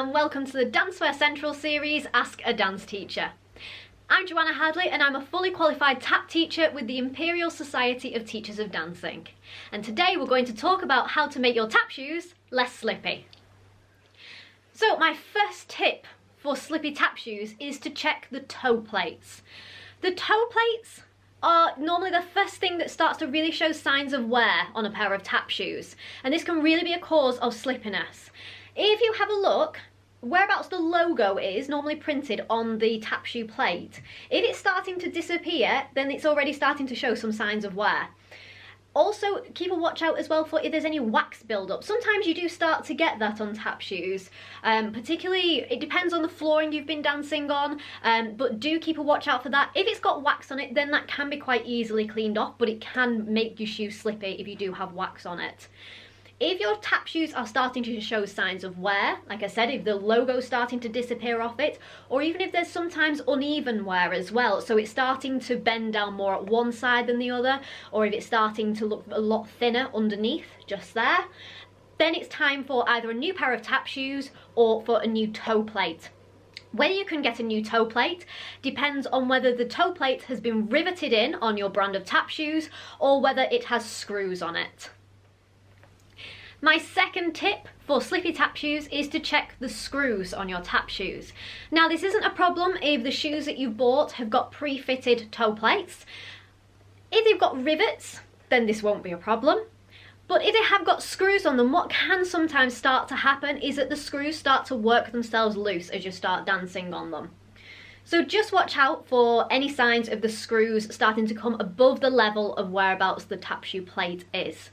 and welcome to the Dancewear Central series, Ask a Dance Teacher. I'm Johanna Hadley and I'm a fully qualified tap teacher with the Imperial Society of Teachers of Dancing. And today we're going to talk about how to make your tap shoes less slippy. So my first tip for slippy tap shoes is to check the toe plates. The toe plates are normally the first thing that starts to really show signs of wear on a pair of tap shoes, and this can really be a cause of slippiness. If you have a look, whereabouts the logo is normally printed on the tap shoe plate, if it's starting to disappear, then it's already starting to show some signs of wear. Also, keep a watch out as well for if there's any wax build-up. Sometimes you do start to get that on tap shoes, particularly it depends on the flooring you've been dancing on, but do keep a watch out for that. If it's got wax on it, then that can be quite easily cleaned off, but it can make your shoe slippy if you do have wax on it. If your tap shoes are starting to show signs of wear, like I said, if the logo's starting to disappear off it, or even if there's sometimes uneven wear as well, so it's starting to bend down more at one side than the other, or if it's starting to look a lot thinner underneath, just there, then it's time for either a new pair of tap shoes or for a new toe plate. Whether you can get a new toe plate depends on whether the toe plate has been riveted in on your brand of tap shoes or whether it has screws on it. My second tip for slippy tap shoes is to check the screws on your tap shoes. Now, this isn't a problem if the shoes that you've bought have got pre-fitted toe plates. If they've got rivets, then this won't be a problem. But if they have got screws on them, what can sometimes start to happen is that the screws start to work themselves loose as you start dancing on them. So just watch out for any signs of the screws starting to come above the level of whereabouts the tap shoe plate is.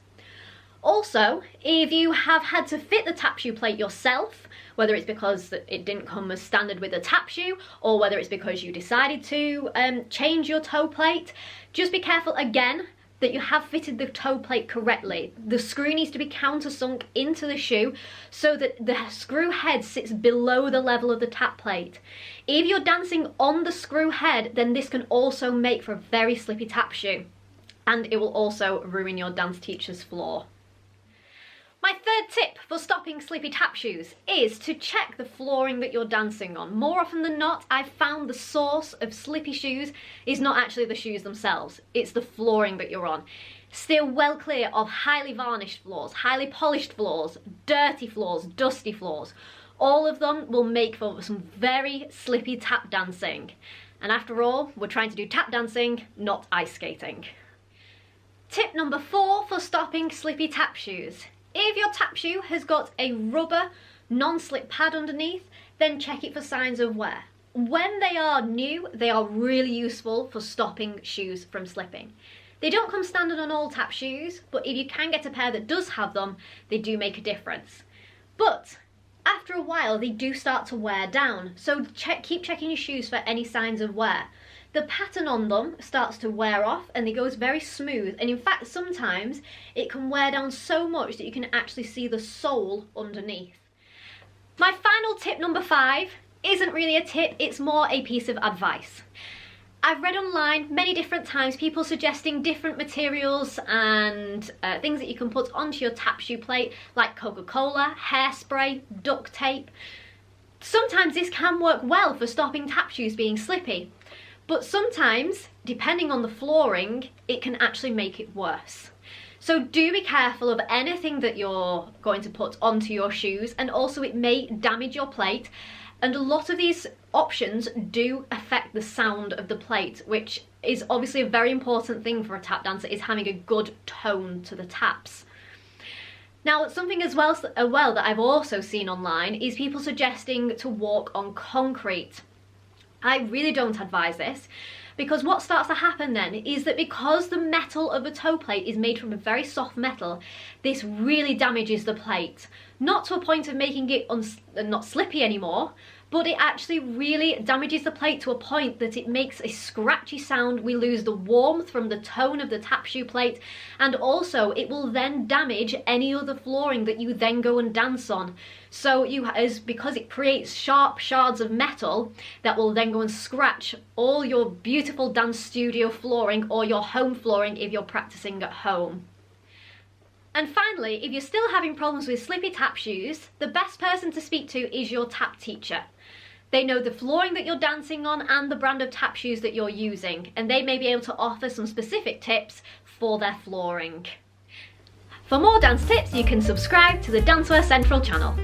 Also, if you have had to fit the tap shoe plate yourself, whether it's because it didn't come as standard with the tap shoe, or whether it's because you decided to change your toe plate, just be careful again that you have fitted the toe plate correctly. The screw needs to be countersunk into the shoe so that the screw head sits below the level of the tap plate. If you're dancing on the screw head, then this can also make for a very slippy tap shoe, and it will also ruin your dance teacher's floor. My third tip for stopping slippy tap shoes is to check the flooring that you're dancing on. More often than not, I've found the source of slippy shoes is not actually the shoes themselves, it's the flooring that you're on. Steer well clear of highly varnished floors, highly polished floors, dirty floors, dusty floors. All of them will make for some very slippy tap dancing. And after all, we're trying to do tap dancing, not ice skating. Tip number 4 for stopping slippy tap shoes. If your tap shoe has got a rubber non-slip pad underneath, then check it for signs of wear. When they are new, they are really useful for stopping shoes from slipping. They don't come standard on all tap shoes, but if you can get a pair that does have them, they do make a difference. But after a while, they do start to wear down, so keep checking your shoes for any signs of wear. The pattern on them starts to wear off and it goes very smooth, and in fact sometimes it can wear down so much that you can actually see the sole underneath. My final tip number 5 isn't really a tip, it's more a piece of advice. I've read online many different times people suggesting different materials and things that you can put onto your tap shoe plate, like Coca-Cola, hairspray, duct tape. Sometimes this can work well for stopping tap shoes being slippy. But sometimes, depending on the flooring, it can actually make it worse. So do be careful of anything that you're going to put onto your shoes, and also it may damage your plate. And a lot of these options do affect the sound of the plate, which is obviously a very important thing for a tap dancer, is having a good tone to the taps. Now, something as well that I've also seen online is people suggesting to walk on concrete. I really don't advise this, because what starts to happen then is that because the metal of the toe plate is made from a very soft metal, this really damages the plate. Not to a point of making it not slippy anymore, but it actually really damages the plate to a point that it makes a scratchy sound. We lose the warmth from the tone of the tap shoe plate, and also it will then damage any other flooring that you then go and dance on. So because it creates sharp shards of metal that will then go and scratch all your beautiful dance studio flooring or your home flooring if you're practicing at home. And finally, if you're still having problems with slippy tap shoes, the best person to speak to is your tap teacher. They know the flooring that you're dancing on and the brand of tap shoes that you're using, and they may be able to offer some specific tips for their flooring. For more dance tips, you can subscribe to the Dancewear Central channel.